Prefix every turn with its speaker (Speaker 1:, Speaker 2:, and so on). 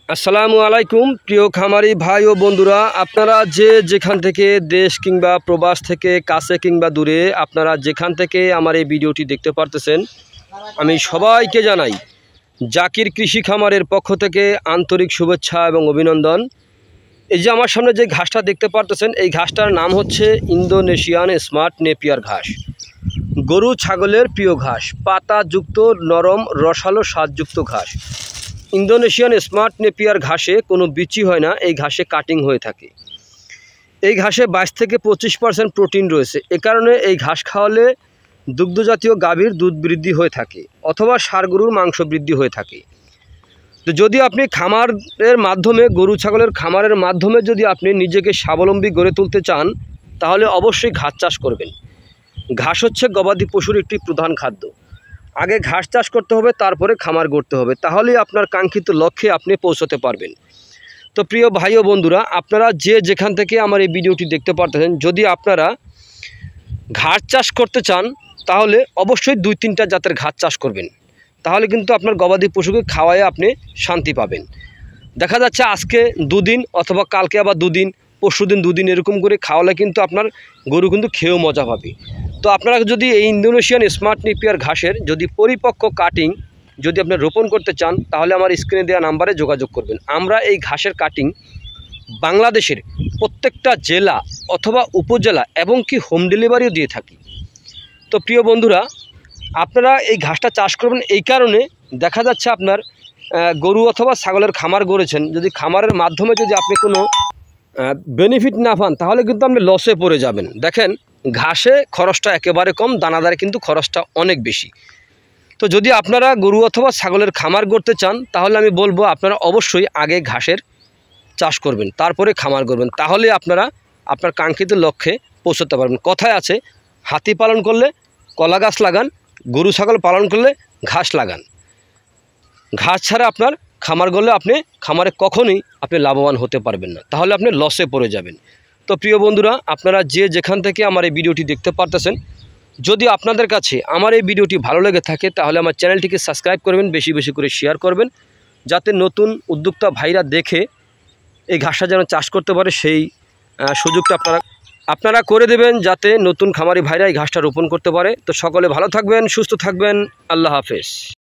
Speaker 1: আসসালামু আলাইকুম প্রিয় খামারি ভাই ও বন্ধুরা, আপনারা যে যেখান থেকে দেশ কিংবা প্রবাস থেকে কাছে কিংবা দূরে আপনারা যেখান থেকে আমার এই ভিডিওটি দেখতে পারতেছেন, আমি সবাইকে জানাই জাকির কৃষি খামারের পক্ষ থেকে আন্তরিক শুভেচ্ছা এবং অভিনন্দন। এই যে আমার সামনে যে ঘাসটা দেখতে পারতেছেন, এই ঘাসটার নাম হচ্ছে ইন্দোনেশিয়ান স্মার্ট নেপিয়ার ঘাস। গরু ছাগলের প্রিয় ঘাস, পাতাযুক্ত নরম রসালো স্বাদযুক্ত ঘাস। ইন্দোনেশিয়ান স্মার্ট নেপিয়ার ঘাসে কোনো বিচি হয় না, এই ঘাসে কাটিং হয়ে থাকে। এই ঘাসে 22 থেকে 25% প্রোটিন রয়েছে। এ কারণে এই ঘাস খাওয়ালে দুগ্ধজাতীয় গাভীর দুধ বৃদ্ধি হয়ে থাকে অথবা ষাঁড় গরুর মাংস বৃদ্ধি হয়ে থাকে। তো যদি আপনি খামারের মাধ্যমে গরু ছাগলের খামারের মাধ্যমে যদি আপনি নিজেকে স্বাবলম্বী গড়ে তুলতে চান, তাহলে অবশ্যই ঘাস চাষ করবেন। ঘাস হচ্ছে গবাদি পশুর একটি প্রধান খাদ্য। আগে ঘাস চাষ করতে হবে, তারপরে খামার গড়তে হবে, তাহলেই আপনার কাঙ্ক্ষিত লক্ষ্যে আপনি পৌঁছতে পারবেন। তো প্রিয় ভাই ও বন্ধুরা, আপনারা যে যেখান থেকে আমার এই ভিডিওটি দেখতে পারতেছেন, যদি আপনারা ঘাস চাষ করতে চান তাহলে অবশ্যই 2-3টা জাতের ঘাস চাষ করবেন। তাহলে কিন্তু আপনার গবাদি পশুকে খাওয়ায় আপনি শান্তি পাবেন। দেখা যাচ্ছে আজকে 2 দিন অথবা কালকে আবার 2 দিন, পরশুদিন 2 দিন, এরকম করে খাওয়ালে কিন্তু আপনার গরু কিন্তু খেয়েও মজা পাবে। তো আপনারা যদি এই ইন্দোনেশিয়ান স্মার্ট নেপিয়ার ঘাসের যদি পরিপক্ক কাটিং যদি আপনি রোপণ করতে চান, তাহলে আমার স্ক্রিনে দেওয়া নাম্বারে যোগাযোগ করবেন। আমরা এই ঘাসের কাটিং বাংলাদেশের প্রত্যেকটা জেলা অথবা উপজেলা এবং কি হোম ডেলিভারিও দিয়ে থাকি। তো প্রিয় বন্ধুরা, আপনারা এই ঘাসটা চাষ করবেন এই কারণে, দেখা যাচ্ছে আপনার গরু অথবা ছাগলের খামার গড়েছেন, যদি খামারের মাধ্যমে যদি আপনি কোনো বেনিফিট না পান, তাহলে কিন্তু আপনি লসে পড়ে যাবেন। দেখেন, ঘাসে খরচটা একেবারে কম, দানাদারে কিন্তু খরচটা অনেক বেশি। তো যদি আপনারা গরু অথবা ছাগলের খামার গড়তে চান, তাহলে আমি বলবো আপনারা অবশ্যই আগে ঘাসের চাষ করবেন, তারপরে খামার করবেন। তাহলে আপনারা আপনার কাঙ্ক্ষিত লক্ষ্যে পৌঁছতে পারবেন। কথায় আছে, হাতি পালন করলে কলা গাছ লাগান, গরু ছাগল পালন করলে ঘাস লাগান। ঘাস ছাড়া আপনার খামার গড়লে আপনি খামারে কখনোই আপনি লাভবান হতে পারবেন না, তাহলে আপনি লসে পড়ে যাবেন। তো প্রিয় বন্ধুরা, আপনারা যে যেখান থেকে আমার এই ভিডিওটি দেখতে পারতেছেন, যদি আপনাদের কাছে আমার এই ভিডিওটি ভালো লেগে থাকে, তাহলে আমার চ্যানেলটিকে সাবস্ক্রাইব করবেন, বেশি বেশি করে শেয়ার করবেন, যাতে নতুন উদ্যোক্তা ভাইরা দেখে এই ঘাসটা যেন চাষ করতে পারে, সেই সুযোগটা আপনারা করে দেবেন, যাতে নতুন খামারি ভাইরা এই ঘাসটা রোপণ করতে পারে। তো সকলে ভালো থাকবেন, সুস্থ থাকবেন, আল্লাহ হাফেজ।